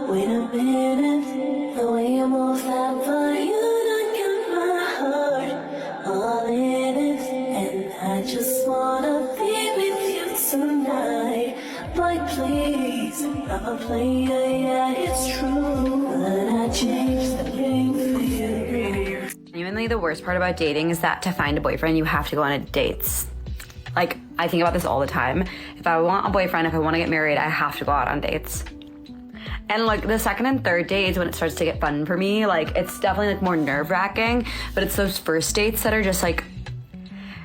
Wait a minute, the way you move that body, you done got my heart all in it, and I just wanna be with you tonight. Boy, please, I'm a player, yeah, it's true, but I changed the game for you. Genuinely, the worst part about dating is that to find a boyfriend, you have to go on dates. Like, I think about this all the time. If I want a boyfriend, if I want to get married, I have to go out on dates. And like the second and third dates when it starts to get fun for me, like it's definitely like more nerve-wracking, but it's those first dates that are just like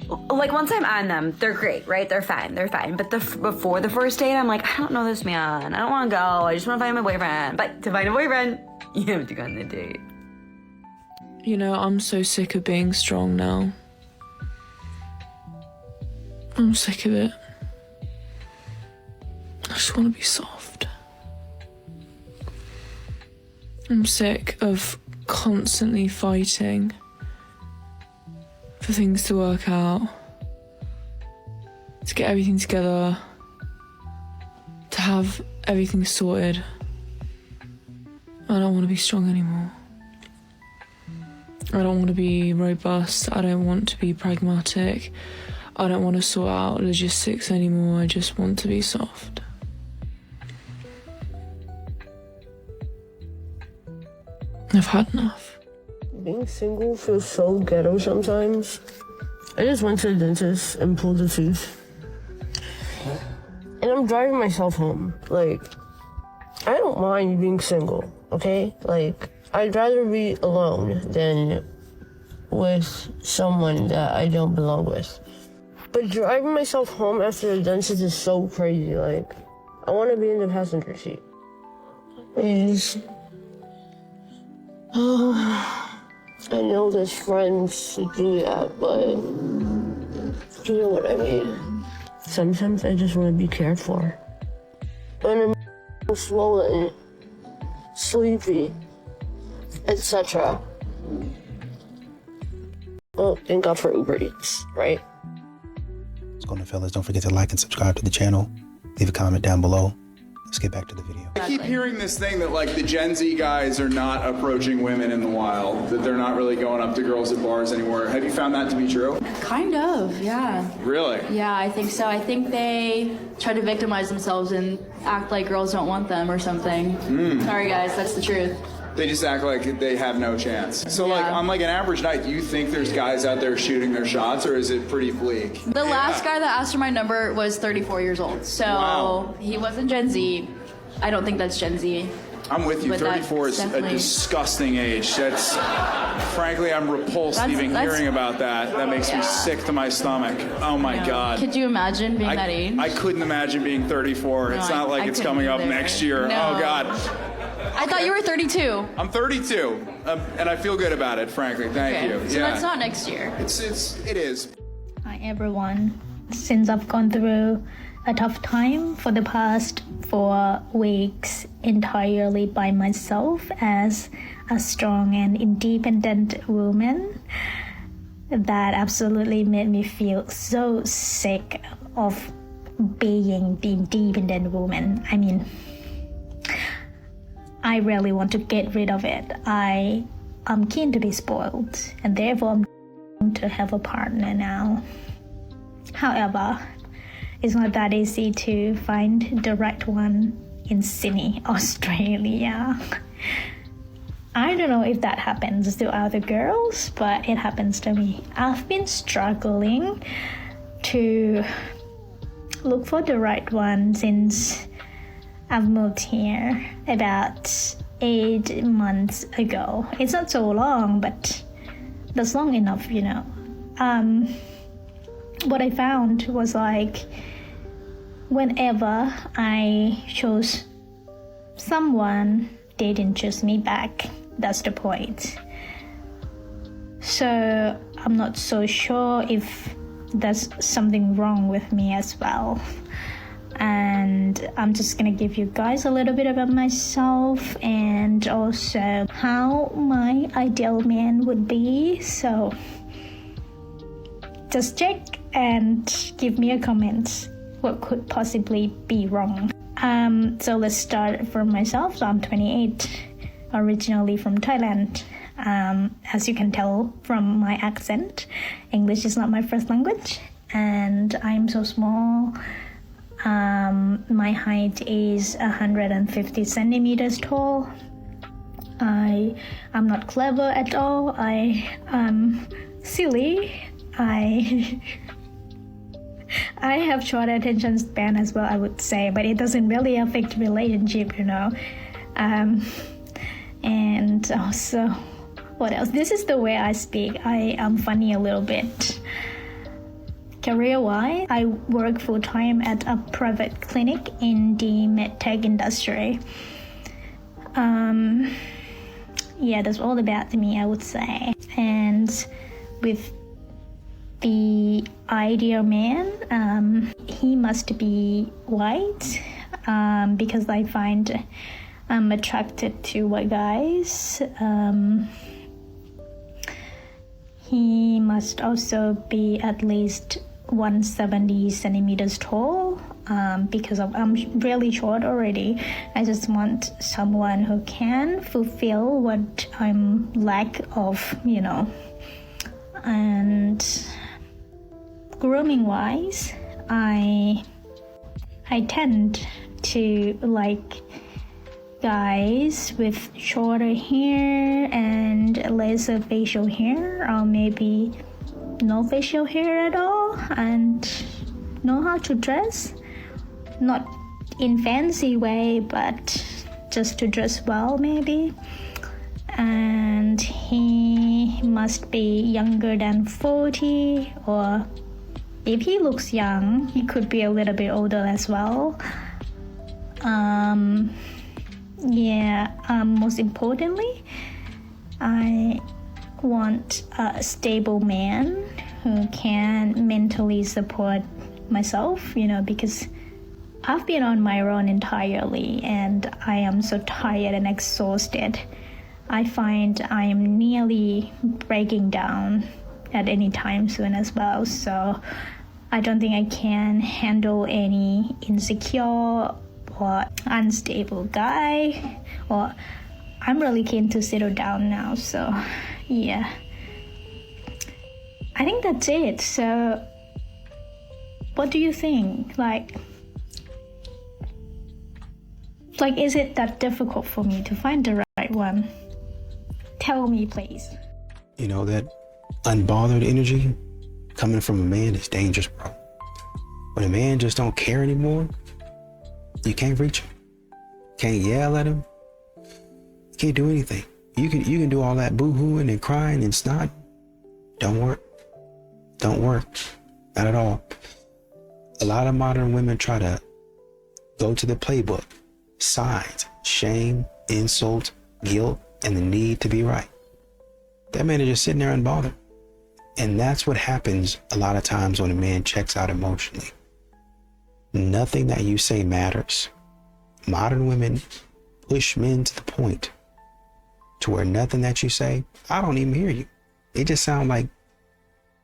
once I'm on them, they're great, right? They're fine. But before the first date, I'm like, I don't know this man. I don't want to go. I just want to find my boyfriend. But to find a boyfriend, you have to go on the date. You know, I'm so sick of being strong now. I'm sick of it. I just want to be soft. I'm sick of constantly fighting for things to work out, to get everything together, to have everything sorted. I don't want to be strong anymore. I don't want to be robust. I don't want to be pragmatic. I don't want to sort out logistics anymore. I just want to be soft. I've had enough. Being single feels so ghetto sometimes. I just went to the dentist and pulled a tooth. And I'm driving myself home. Like, I don't mind being single, okay? Like, I'd rather be alone than with someone that I don't belong with. But driving myself home after the dentist is so crazy. Like, I want to be in the passenger seat. Please. I know there's friends to do that, but you know what I mean. Sometimes I just want to be cared for. When I'm swollen, sleepy, etc. Well, thank God for Uber Eats, right? What's going on, fellas? Don't forget to like and subscribe to the channel. Leave a comment down below. Let's get back to the video. I keep hearing this thing that like the Gen Z guys are not approaching women in the wild, that they're not really going up to girls at bars anymore. Have you found that to be true? Kind of, yeah. Really? Yeah, I think so. I think they try to victimize themselves and act like girls don't want them or something. Sorry guys, that's the truth. They just act like they have no chance. So like on like an average night, do you think there's guys out there shooting their shots, or is it pretty bleak? The last guy that asked for my number was 34 years old, so he wasn't Gen Z. I don't think that's Gen Z. I'm with you. 34 is a disgusting age. That's, frankly, I'm repulsed even hearing about that. That makes me sick to my stomach. Oh my God. Could you imagine being that age? I couldn't imagine being 34. No, it's not like it's coming up next year. No. Oh God. I thought you were 32. I'm 32, and I feel good about it, frankly. Thank you. So that's not next year. It is. Hi everyone. Since I've gone through a tough time for the past 4 weeks entirely by myself as a strong and independent woman, that absolutely made me feel so sick of being the independent woman. I mean, I really want to get rid of it. I'm keen to be spoiled, and therefore I'm keen to have a partner now. However, it's not that easy to find the right one in Sydney, Australia. I don't know if that happens to other girls, but it happens to me. I've been struggling to look for the right one since I've moved here about 8 months ago. It's not so long, but that's long enough, you know. What I found was like, whenever I chose someone, they didn't choose me back. That's the point. So I'm not so sure if there's something wrong with me as well. And I'm just gonna give you guys a little bit about myself and also how my ideal man would be. So just check and give me a comment. What could possibly be wrong? So let's start from myself. So I'm 28, originally from Thailand. As you can tell from my accent, English is not my first language, and I'm so small. My height is 150 centimeters tall. I'm not clever at all. I am silly. I have short attention span as well, I would say, but it doesn't really affect relationship, you know. And also, what else? This is the way I speak. I am funny a little bit. Career-wise, I work full-time at a private clinic in the medtech industry. Yeah, that's all about me, I would say. And with the ideal man, he must be white, because I find I'm attracted to white guys. He must also be at least 170 centimeters tall, because I'm really short already. I just want someone who can fulfill what I'm lack of, you know. And grooming wise, I tend to like guys with shorter hair and lesser facial hair, or maybe no facial hair at all, and know how to dress, not in fancy way, but just to dress well maybe. And he must be younger than 40, or if he looks young, he could be a little bit older as well. Most importantly, I want a stable man who can mentally support myself, you know, because I've been on my own entirely and I am so tired and exhausted. I find I am nearly breaking down at any time soon as well, so I don't think I can handle any insecure or unstable guy. Or I'm really keen to settle down now, so yeah. I think that's it. So what do you think? Like is it that difficult for me to find the right one? Tell me, please. You know, that unbothered energy coming from a man is dangerous, bro. When a man just don't care anymore, you can't reach him. Can't yell at him. Can't do anything. You can do all that boo-hooing and crying and snot. Don't work. Don't work. Not at all. A lot of modern women try to go to the playbook. Signs, shame, insult, guilt, and the need to be right. That man is just sitting there unbothered. And that's what happens a lot of times when a man checks out emotionally. Nothing that you say matters. Modern women push men to the point to where nothing that you say, I don't even hear you. It just sounds like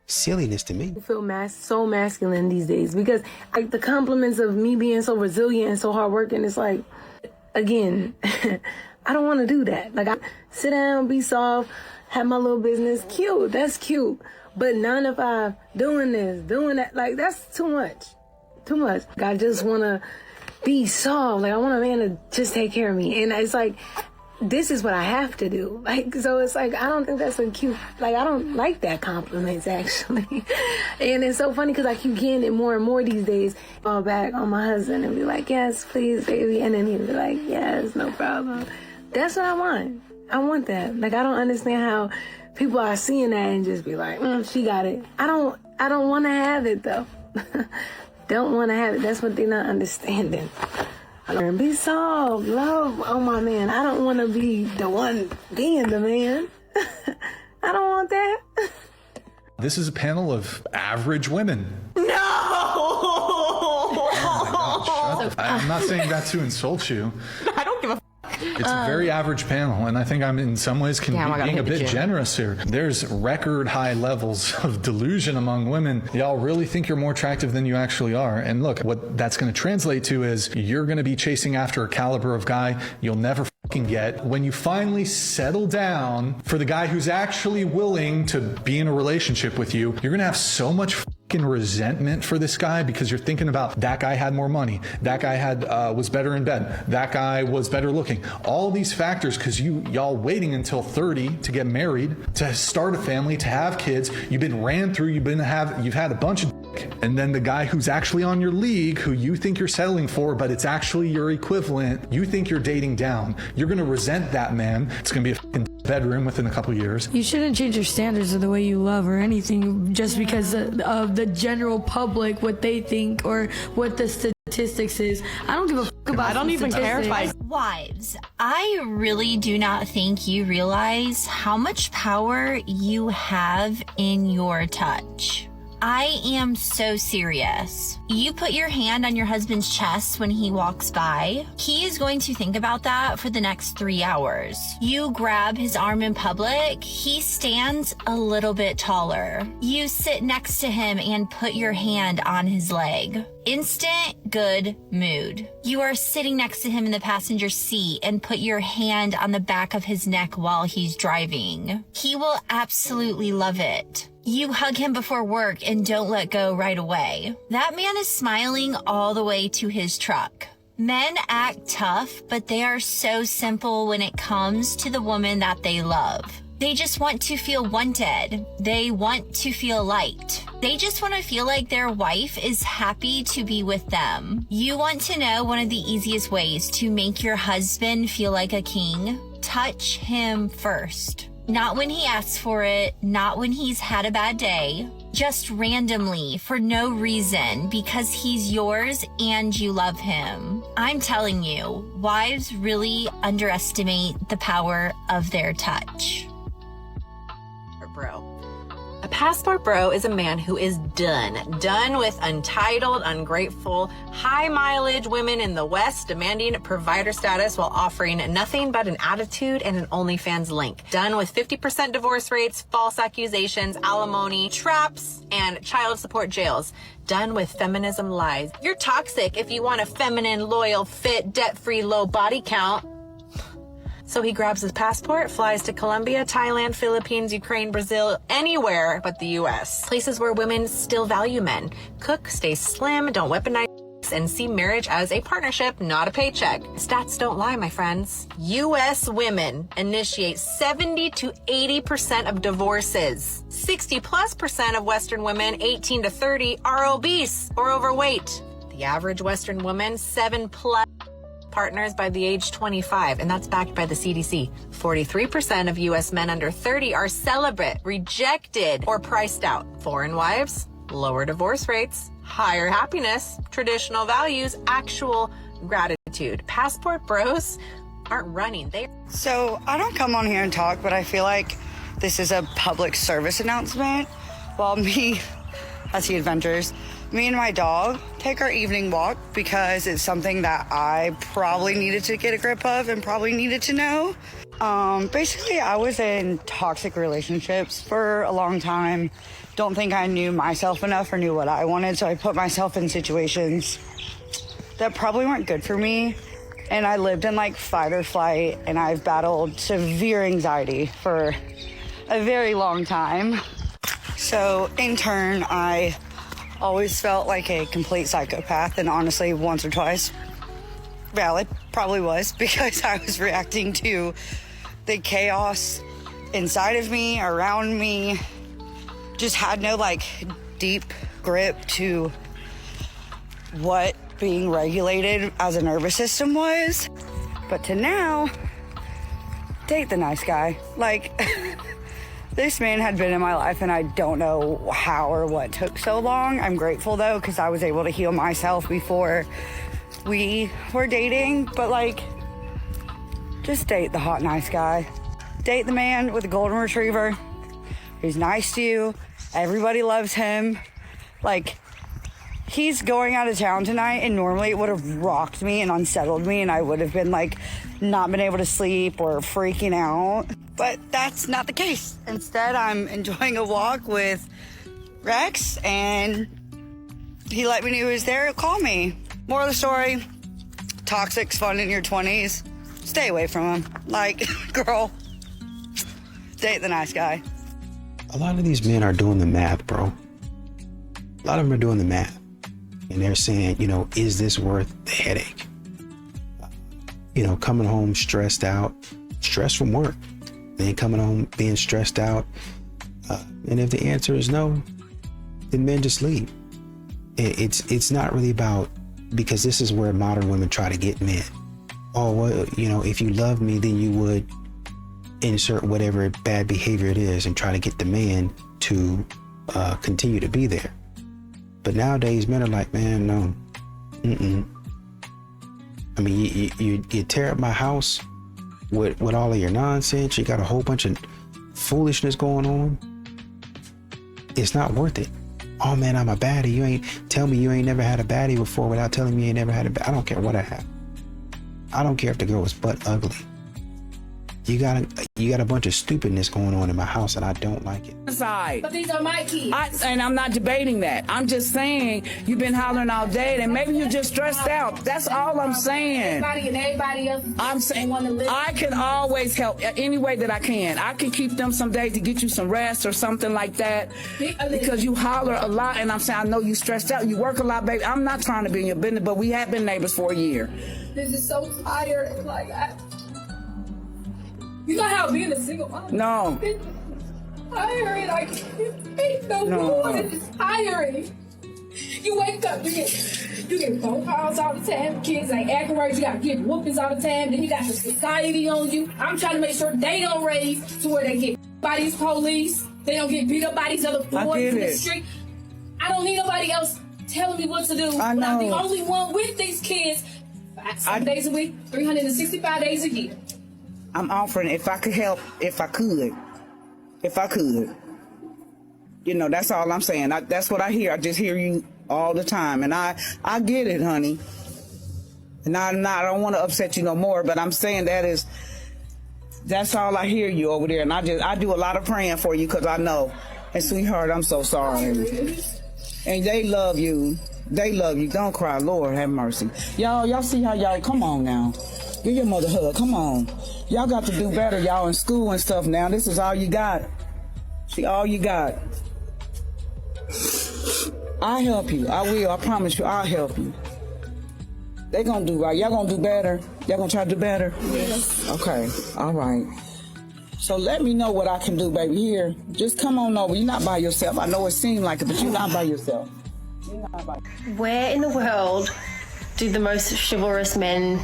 silliness to me. I feel so masculine these days because like the compliments of me being so resilient and so hardworking, it's like, again, I don't want to do that. Like, I sit down, be soft, have my little business. Cute, that's cute. But 9 to 5, doing this, doing that, like, that's too much. Too much. I just want to be soft. Like, I want a man to just take care of me. And it's like, this is what I have to do. Like, so it's like, I don't think that's a cute, like, I don't like that compliments, actually. And it's so funny because I keep getting it more and more these days. Fall back on my husband and be like, yes, please, baby. And then he'll be like, yes, no problem. That's what I want. I want that. Like, I don't understand how people are seeing that and just be like, she got it. I don't want to have it, though. Don't want to have it. That's what they're not understanding. Be soft, love. Oh my man, I don't want to be the one being the man. I don't want that. This is a panel of average women. No! Oh my God, shut up. I'm not saying that to insult you. I don't give a It's a very average panel, and I think I'm in some ways being a bit generous here. There's record high levels of delusion among women. Y'all really think you're more attractive than you actually are. And look, what that's going to translate to is you're going to be chasing after a caliber of guy you'll never fucking get. When you finally settle down for the guy who's actually willing to be in a relationship with you, you're going to have so much fucking resentment for this guy because you're thinking about that guy had more money, that guy was better in bed, that guy was better looking. All these factors because y'all waiting until 30 to get married, to start a family, to have kids. You've been ran through. You've had a bunch of dick. And then the guy who's actually on your league, who you think you're settling for, but it's actually your equivalent, you think you're dating down. You're going to resent that man. It's going to be a fucking bedroom within a couple years. You shouldn't change your standards of the way you love or anything just because of the general public, what they think or what the statistics is. I don't give a fuck about. I don't even care if I. Wives, I really do not think you realize how much power you have in your touch. I am so serious. You put your hand on your husband's chest when he walks by. He is going to think about that for the next 3 hours. You grab his arm in public. He stands a little bit taller. You sit next to him and put your hand on his leg. Instant good mood. You are sitting next to him in the passenger seat and put your hand on the back of his neck while he's driving. He will absolutely love it. You hug him before work and don't let go right away. That man is smiling all the way to his truck. Men act tough, but they are so simple when it comes to the woman that they love. They just want to feel wanted. They want to feel liked. They just want to feel like their wife is happy to be with them. You want to know one of the easiest ways to make your husband feel like a king? Touch him first. Not when he asks for it, not when he's had a bad day, just randomly for no reason because he's yours and you love him. I'm telling you, wives really underestimate the power of their touch. Bro. A passport bro is a man who is done with entitled, ungrateful, high mileage women in the West demanding provider status while offering nothing but an attitude and an OnlyFans link. Done with 50% divorce rates, false accusations, alimony, traps, and child support jails. Done with feminism lies. You're toxic if you want a feminine, loyal, fit, debt-free, low body count. So he grabs his passport, flies to Colombia, Thailand, Philippines, Ukraine, Brazil, anywhere but the US. Places where women still value men. Cook, stay slim, don't weaponize, and see marriage as a partnership, not a paycheck. Stats don't lie, my friends. US women initiate 70 to 80% of divorces. 60+% of Western women, 18 to 30, are obese or overweight. The average Western woman, 7+ partners by the age 25, and that's backed by the CDC. 43% of U.S. men under 30 are celibate, rejected, or priced out. Foreign wives, lower divorce rates, higher happiness, traditional values, actual gratitude. Passport bros aren't running. So I don't come on here and talk, but I feel like this is a public service announcement. While me, as the adventures, me and my dog take our evening walk because it's something that I probably needed to get a grip of and probably needed to know. Basically, I was in toxic relationships for a long time. Don't think I knew myself enough or knew what I wanted, so I put myself in situations that probably weren't good for me. And I lived in like fight or flight, and I've battled severe anxiety for a very long time. So in turn, I always felt like a complete psychopath, and honestly, once or twice, valid, probably was, because I was reacting to the chaos inside of me, around me, just had no like deep grip to what being regulated as a nervous system was. But to now, date the nice guy. Like, this man had been in my life, and I don't know how or what took so long. I'm grateful, though, because I was able to heal myself before we were dating. But, like, just date the hot, nice guy. Date the man with a golden retriever. He's nice to you. Everybody loves him. Like, He's going out of town tonight, and normally it would have rocked me and unsettled me, and I would have been like not been able to sleep or freaking out. But that's not the case. Instead, I'm enjoying a walk with Rex, and he let me know he was there. He'll call me. Moral of the story, toxic's fun in your 20s. Stay away from him. Like, girl, date the nice guy. A lot of these men are doing the math, bro. A lot of them are doing the math. And they're saying, you know, is this worth the headache? You know, coming home stressed out, stress from work. Then coming home being stressed out. And if the answer is no, then men just leave. It's not really about, because this is where modern women try to get men. Oh, well, you know, if you love me, then you would insert whatever bad behavior it is and try to get the man to continue to be there. But nowadays, men are like, man, no. I mean, you tear up my house with all of your nonsense. You got a whole bunch of foolishness going on. It's not worth it. Oh man, I'm a baddie. Tell me you ain't never had a baddie before without telling me you ain't never had a baddie. I don't care what I have. I don't care if the girl was butt ugly. You got a bunch of stupidness going on in my house, and I don't like it. But these are my kids. And I'm not debating that. I'm just saying you've been hollering all day, and maybe you're just stressed out. That's all I'm saying. Everybody else. I'm saying I can always help any way that I can. I can keep them some days to get you some rest or something like that, because you holler a lot, and I'm saying I know you stressed out. You work a lot, baby. I'm not trying to be in your business, but we have been neighbors for a year. This is so tired. Like, you know how being a single mom? No. It's tiring. I can't no more. It's tiring. You wake up, you get phone calls all the time. Kids ain't acting right. You got to get whoopings all the time. Then you got the society on you. I'm trying to make sure they don't raise to where they get by these police. They don't get beat up by these other boys in the street. I don't need nobody else telling me what to do. I know. But I'm the only one with these kids 7 days a week, 365 days a year. I'm offering if I could help, if I could. You know, that's all I'm saying. That's what I hear. I just hear you all the time. And I get it, honey. And I don't want to upset you no more, but I'm saying that's all I hear you over there. And I do a lot of praying for you, because I know. And sweetheart, I'm so sorry. And they love you. They love you. Don't cry. Lord have mercy. Y'all see how y'all, come on now. Give your mother a hug. Come on. Y'all got to do better. Y'all in school and stuff now. This is all you got. See, all you got. I'll help you. I will. I promise you. I'll help you. They gonna do right. Y'all gonna do better. Y'all gonna try to do better? Yes. Okay. All right. So let me know what I can do, baby. Here. Just come on over. You're not by yourself. I know it seemed like it, but you're not by yourself. You're not by yourself. Where in the world do the most chivalrous men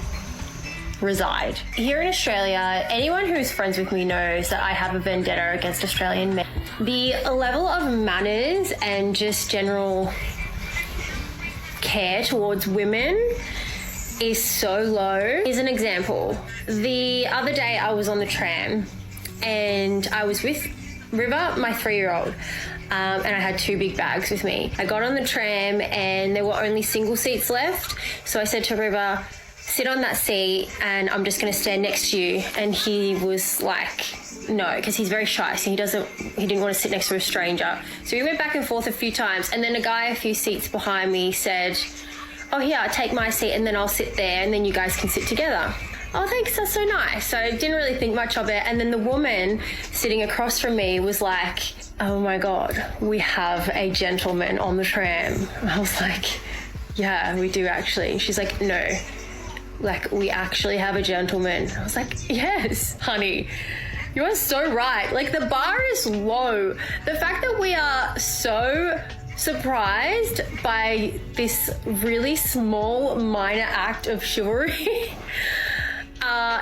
reside? Here in Australia, anyone who's friends with me knows that I have a vendetta against Australian men. The level of manners and just general care towards women is so low. Here's an example. The other day I was on the tram and I was with River, my 3-year-old, and I had 2 big bags with me. I got on the tram and there were only single seats left, so I said to River, sit on that seat and I'm just going to stand next to you. And he was like, no, because he's very shy, so he didn't want to sit next to a stranger. So we went back and forth a few times, and then a guy a few seats behind me said, oh yeah, take my seat and then I'll sit there and then you guys can sit together. Oh, thanks, that's so nice. So I didn't really think much of it. And then the woman sitting across from me was like, oh my God, we have a gentleman on the tram. I was like, yeah, we do actually. She's like, no, like we actually have a gentleman. I was like, yes, honey, you are so right. Like the bar is low. The fact that we are so surprised by this really small minor act of chivalry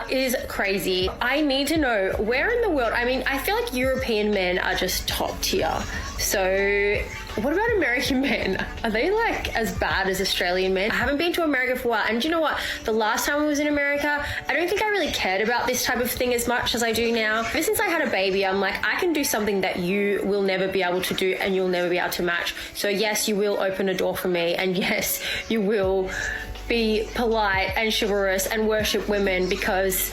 is crazy. I need to know where in the world, I mean, I feel like European men are just top tier. So what about American men? Are they like as bad as Australian men? I haven't been to America for a while. And do you know what? The last time I was in America, I don't think I really really cared about this type of thing as much as I do now. Ever since I had a baby, I'm like, I can do something that you will never be able to do and you'll never be able to match. So yes, you will open a door for me, and yes, you will be polite and chivalrous and worship women because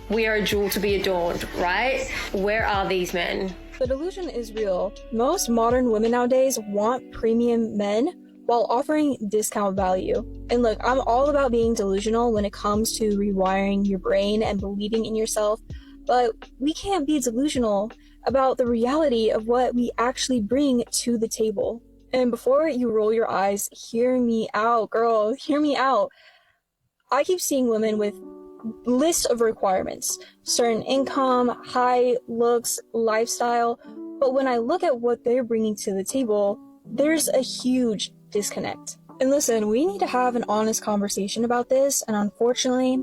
we are a jewel to be adorned, right? Where are these men? The delusion is real. Most modern women nowadays want premium men while offering discount value. And look, I'm all about being delusional when it comes to rewiring your brain and believing in yourself, but we can't be delusional about the reality of what we actually bring to the table. And before you roll your eyes, hear me out, girl, hear me out. I keep seeing women with lists of requirements, certain income, height, looks, lifestyle, but when I look at what they're bringing to the table, there's a huge disconnect. And listen, we need to have an honest conversation about this, and unfortunately,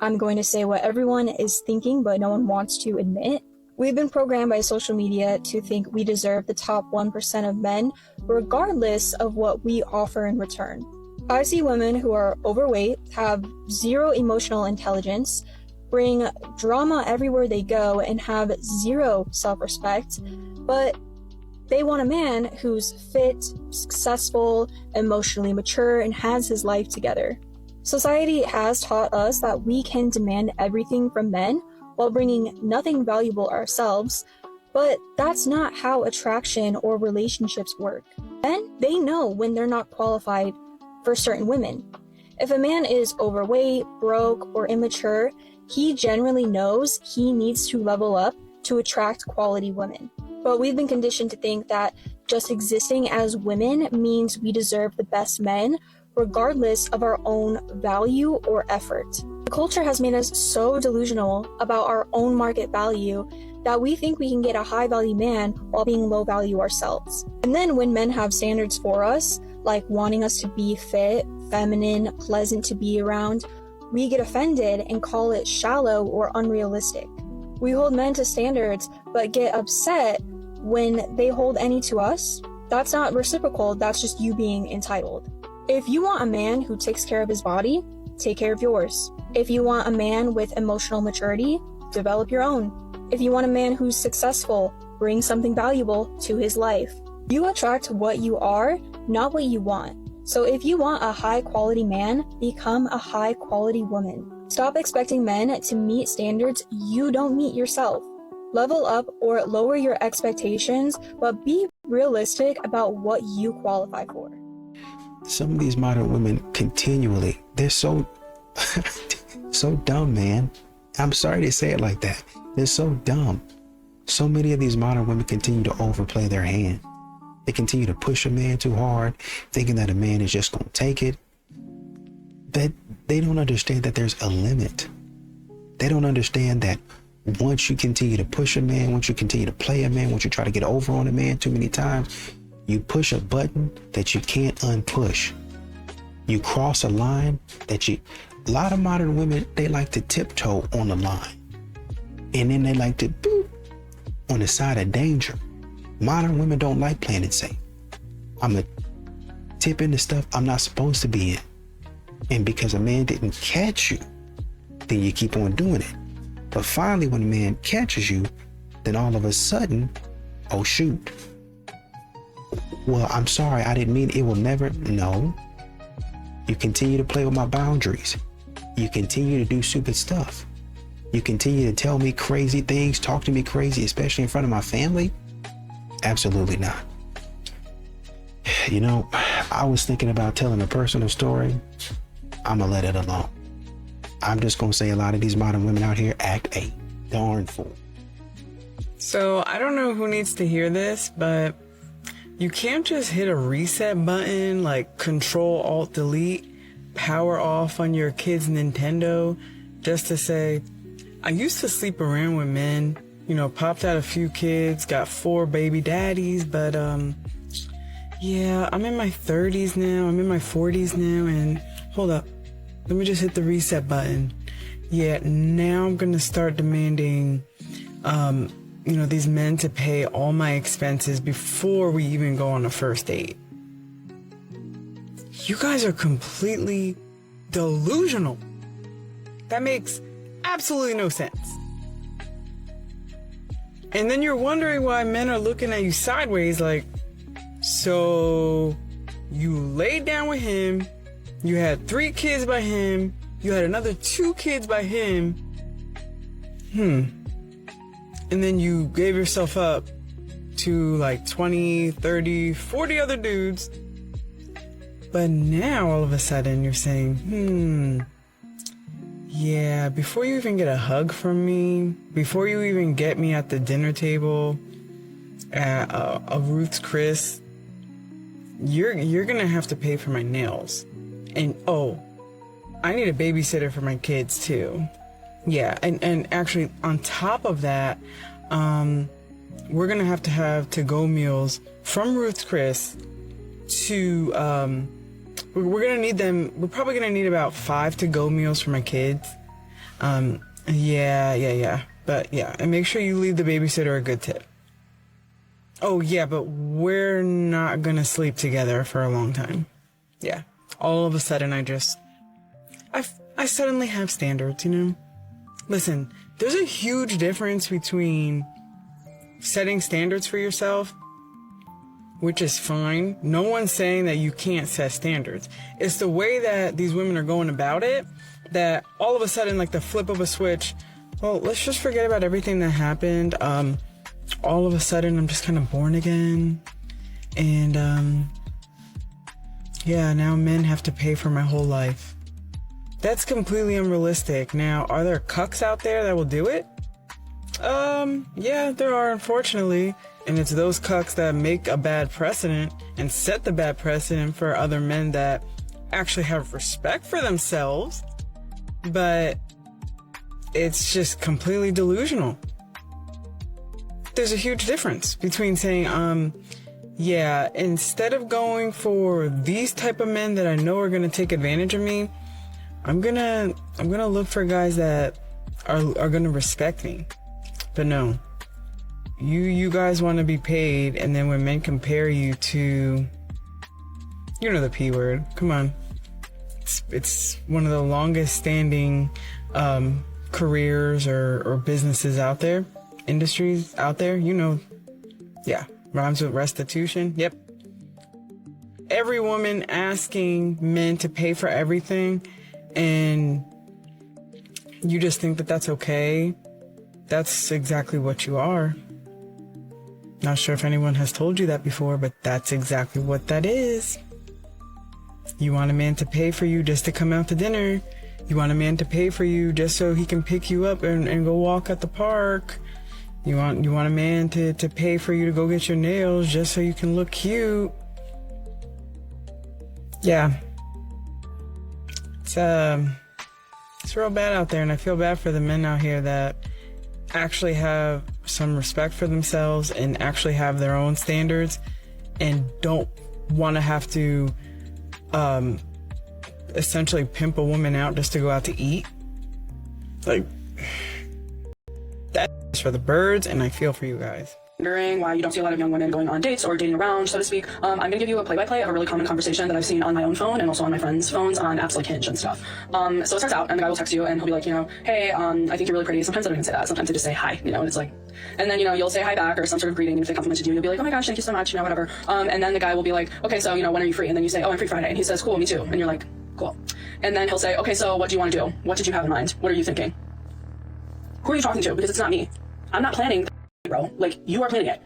I'm going to say what everyone is thinking, but no one wants to admit. We've been programmed by social media to think we deserve the top 1% of men, regardless of what we offer in return. I see women who are overweight, have zero emotional intelligence, bring drama everywhere they go, and have zero self-respect, but they want a man who's fit, successful, emotionally mature, and has his life together. Society has taught us that we can demand everything from men while bringing nothing valuable ourselves, but that's not how attraction or relationships work. Men, they know when they're not qualified for certain women. If a man is overweight, broke, or immature, he generally knows he needs to level up to attract quality women. But we've been conditioned to think that just existing as women means we deserve the best men, regardless of our own value or effort. The culture has made us so delusional about our own market value that we think we can get a high-value man while being low-value ourselves. And then when men have standards for us, like wanting us to be fit, feminine, pleasant to be around, we get offended and call it shallow or unrealistic. We hold men to standards, but get upset when they hold any to us. That's not reciprocal, that's just you being entitled. If you want a man who takes care of his body, take care of yours. If you want a man with emotional maturity, develop your own. If you want a man who's successful, bring something valuable to his life. You attract what you are, not what you want. So if you want a high quality man, become a high quality woman. Stop expecting men to meet standards you don't meet yourself. Level up or lower your expectations, but be realistic about what you qualify for. Some of these modern women continually, they're so dumb, man. I'm sorry to say it like that. They're so dumb. So many of these modern women continue to overplay their hand. They continue to push a man too hard, thinking that a man is just going to take it. That they don't understand that there's a limit. They don't understand that once you continue to push a man, once you continue to play a man, once you try to get over on a man too many times, you push a button that you can't unpush. You cross a line that a lot of modern women, they like to tiptoe on the line. And then they like to boop on the side of danger. Modern women don't like playing it safe. I'm a tip into stuff I'm not supposed to be in. And because a man didn't catch you, then you keep on doing it. But finally, when a man catches you, then all of a sudden, oh shoot. Well, I'm sorry, I didn't mean it will never. No. You continue to play with my boundaries. You continue to do stupid stuff. You continue to tell me crazy things, talk to me crazy, especially in front of my family. Absolutely not. You know, I was thinking about telling a personal story. I'm gonna let it alone. I'm just gonna say a lot of these modern women out here act a darn fool. So I don't know who needs to hear this, but you can't just hit a reset button like Control-Alt-Delete, power off on your kid's Nintendo just to say, I used to sleep around with men, you know, popped out a few kids, got 4 baby daddies, but yeah, I'm in my 30s now, I'm in my 40s now, and hold up, let me just hit the reset button. Yeah, now I'm gonna start demanding, you know, these men to pay all my expenses before we even go on a first date. You guys are completely delusional. That makes absolutely no sense. And then you're wondering why men are looking at you sideways like, so you laid down with him, you had 3 kids by him, you had another 2 kids by him, and then you gave yourself up to like 20, 30, 40 other dudes. But now all of a sudden you're saying, yeah, before you even get a hug from me, before you even get me at the dinner table at a Ruth's Chris, you're gonna have to pay for my nails. And oh, I need a babysitter for my kids too. Yeah, and actually on top of that, we're gonna have to-go meals from Ruth's Chris to, we're gonna need them, we're probably gonna need about 5 to-go meals for my kids. Yeah. But yeah, and make sure you leave the babysitter a good tip. Oh yeah, but we're not gonna sleep together for a long time. Yeah. All of a sudden I suddenly have standards, you know? Listen, there's a huge difference between setting standards for yourself, which is fine. No one's saying that you can't set standards. It's the way that these women are going about it that all of a sudden, like the flip of a switch, well, let's just forget about everything that happened. All of a sudden, I'm just kind of born again. And, yeah, now men have to pay for my whole life. That's completely unrealistic. Now, are there cucks out there that will do it? Yeah, there are, unfortunately. And it's those cucks that make a bad precedent and set the bad precedent for other men that actually have respect for themselves. But it's just completely delusional. There's a huge difference between saying, yeah, instead of going for these type of men that I know are gonna take advantage of me, I'm gonna look for guys that are gonna respect me. But no, you guys want to be paid, and then when men compare you to, you know, the P word. Come on, it's one of the longest standing careers or businesses out there, industries out there. You know, yeah, rhymes with restitution. Yep. Every woman asking men to pay for everything, and you just think that that's okay. That's exactly what you are. Not sure if anyone has told you that before, but that's exactly what that is. You want a man to pay for you just to come out to dinner. You want a man to pay for you just so he can pick you up and go walk at the park. You want a man to pay for you to go get your nails just so you can look cute. Yeah. It's real bad out there, and I feel bad for the men out here that actually have some respect for themselves and actually have their own standards and don't want to have to essentially pimp a woman out just to go out to eat. Like, that's for the birds, and I feel for you guys. Wondering why you don't see a lot of young women going on dates or dating around, so to speak. I'm going to give you a play-by-play of a really common conversation that I've seen on my own phone and also on my friends' phones on apps like Hinge and stuff. So it starts out, and the guy will text you, and he'll be like, you know, hey, I think you're really pretty. Sometimes I don't even say that. Sometimes I just say hi, you know, and it's like, and then, you know, you'll say hi back or some sort of greeting, and if they complimented you, you'll be like, oh my gosh, thank you so much, you know, whatever. And then the guy will be like, okay, so, you know, when are you free? And then you say, oh, I'm free Friday. And he says, cool, me too. And you're like, cool. And then he'll say, okay, so what do you want to do? What did you have in mind? What are you thinking? Who are you talking to? Because it's not me. I'm not planning, bro. Like, you are planning it.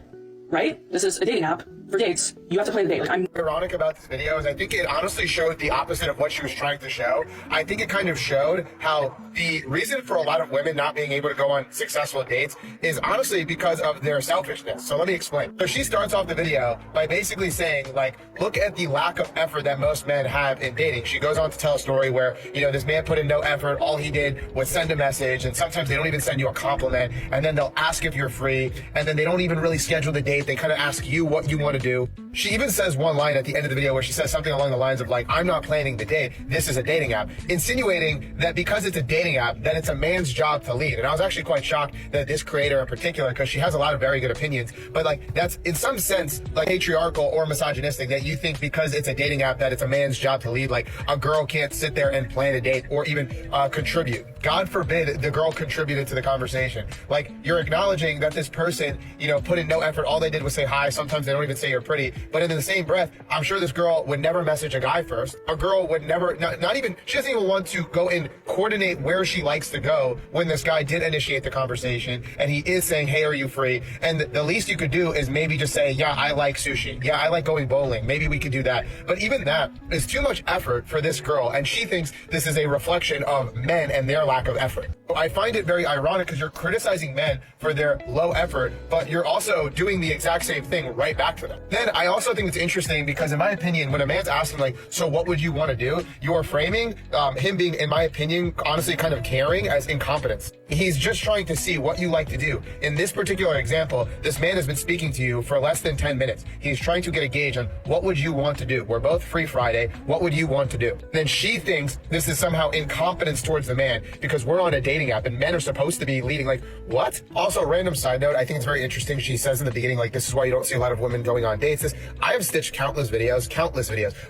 Right? This is a dating app for dates. You have to play the date. Like, I'm ironic about this video is I think it honestly showed the opposite of what she was trying to show. I think it kind of showed how the reason for a lot of women not being able to go on successful dates is honestly because of their selfishness. So let me explain. So she starts off the video by basically saying, like, look at the lack of effort that most men have in dating. She goes on to tell a story where, you know, this man put in no effort. All he did was send a message, and sometimes they don't even send you a compliment, and then they'll ask if you're free, and then they don't even really schedule the date. They kind of ask you what you want to do. She even says one line at the end of the video where she says something along the lines of like, I'm not planning the date, this is a dating app, insinuating that because it's a dating app, that it's a man's job to lead. And I was actually quite shocked that this creator in particular, because she has a lot of very good opinions, but like that's in some sense like patriarchal or misogynistic, that you think because it's a dating app that it's a man's job to lead. Like a girl can't sit there and plan a date or even contribute. God forbid the girl contributed to the conversation. Like you're acknowledging that this person, you know, put in no effort. All they did was say hi. Sometimes they don't even say you're pretty. But in the same breath, I'm sure this girl would never message a guy first. A girl would never, not even, she doesn't even want to go and coordinate where she likes to go when this guy did initiate the conversation and he is saying, hey, are you free? And the least you could do is maybe just say, yeah, I like sushi. Yeah, I like going bowling. Maybe we could do that. But even that is too much effort for this girl. And she thinks this is a reflection of men and their lack of effort. I find it very ironic because you're criticizing men for their low effort, but you're also doing the exact same thing right back to them. Then I also think it's interesting because in my opinion, when a man's asking like, so what would you want to do? You're framing him being, in my opinion, honestly kind of caring as incompetence. He's just trying to see what you like to do. In this particular example, this man has been speaking to you for less than 10 minutes. He's trying to get a gauge on what would you want to do? We're both free Friday. What would you want to do? Then she thinks this is somehow incompetence towards the man because we're on a dating app and men are supposed to be leading. Like, what? Also, random side note, I think it's very interesting. She says in the beginning, like, this is why you don't see a lot of women going on dates. I have stitched countless videos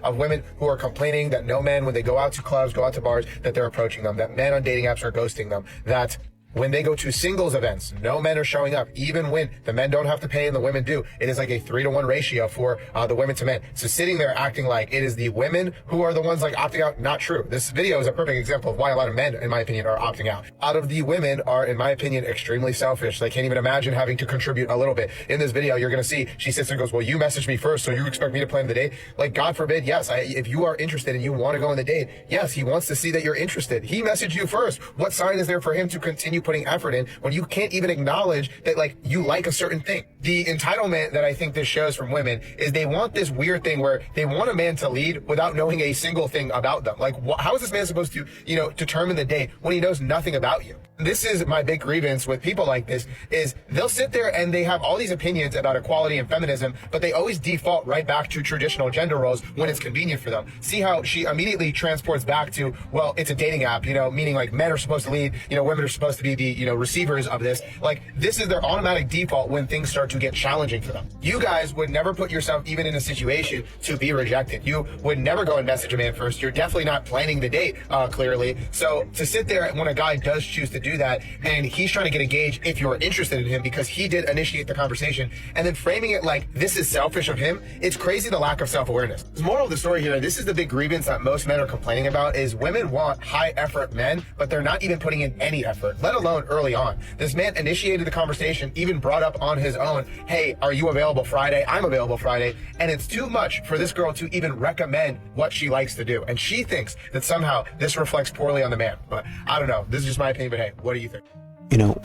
of women who are complaining that no men, when they go out to clubs, go out to bars, that they're approaching them, that men on dating apps are ghosting them, that when they go to singles events, no men are showing up, even when the men don't have to pay and the women do. It is like a 3-to-1 ratio for the women to men. So sitting there acting like it is the women who are the ones like opting out, not true. This video is a perfect example of why a lot of men, in my opinion, are opting out. Out of the women are, in my opinion, extremely selfish. They can't even imagine having to contribute a little bit. In this video, you're going to see, she sits there and goes, well, you messaged me first, so you expect me to plan the date? Like, God forbid, yes, if you are interested and you want to go on the date, yes, he wants to see that you're interested. He messaged you first. What sign is there for him to continue putting effort in when you can't even acknowledge that like you like a certain thing? The entitlement that I think this shows from women is they want this weird thing where they want a man to lead without knowing a single thing about them. Like, how is this man supposed to, you know, determine the date when he knows nothing about you? This is my big grievance with people like this, is they'll sit there and they have all these opinions about equality and feminism, but they always default right back to traditional gender roles when it's convenient for them. See how she immediately transports back to, well, it's a dating app, you know, meaning like men are supposed to lead, you know, women are supposed to be the, you know, receivers of this. Like, this is their automatic default when things start to get challenging for them. You guys would never put yourself even in a situation to be rejected. You would never go and message a man first. You're definitely not planning the date, clearly. So to sit there when a guy does choose to do that and he's trying to get a gauge if you're interested in him because he did initiate the conversation, and then framing it like this is selfish of him, it's crazy the lack of self-awareness. The moral of the story here, this is the big grievance that most men are complaining about, is women want high effort men, but they're not even putting in any effort, let alone early on. This man initiated the conversation, even brought up on his own, hey, are you available Friday? I'm available Friday. And it's too much for this girl to even recommend what she likes to do. And she thinks that somehow this reflects poorly on the man. But I don't know. This is just my opinion, but hey, what do you think? You know,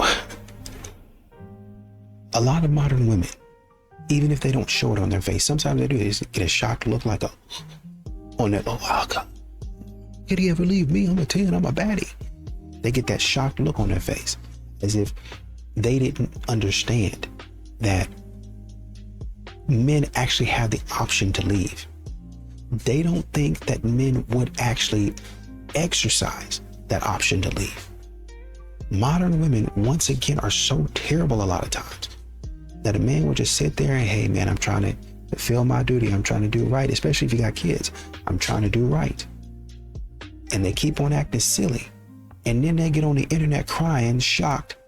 a lot of modern women, even if they don't show it on their face, sometimes they do. They just get a shocked look like a, on their, oh God, could he ever leave me? I'm a 10, I'm a baddie. They get that shocked look on their face as if they didn't understand that men actually have the option to leave. They don't think that men would actually exercise that option to leave. Modern women, once again, are so terrible a lot of times that a man will just sit there and, hey man, I'm trying to fulfill my duty. I'm trying to do right, especially if you got kids. I'm trying to do right. And they keep on acting silly. And then they get on the internet crying, shocked,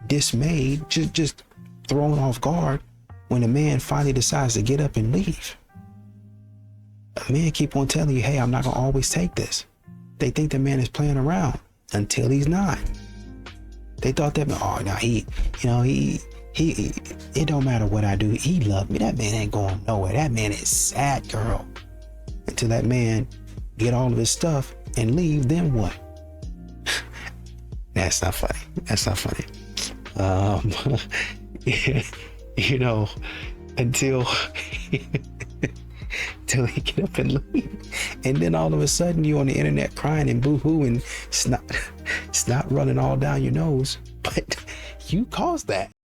dismayed, just thrown off guard when a man finally decides to get up and leave. A man keep on telling you, hey, I'm not gonna always take this. They think the man is playing around until he's not. They thought that, oh, now he, it don't matter what I do. He loved me. That man ain't going nowhere. That man is sad, girl. Until that man get all of his stuff and leave, then what? That's not funny. That's not funny. You know, until he get up and leave. And then all of a sudden you on the internet crying and boo-hoo and snot running all down your nose. But you caused that.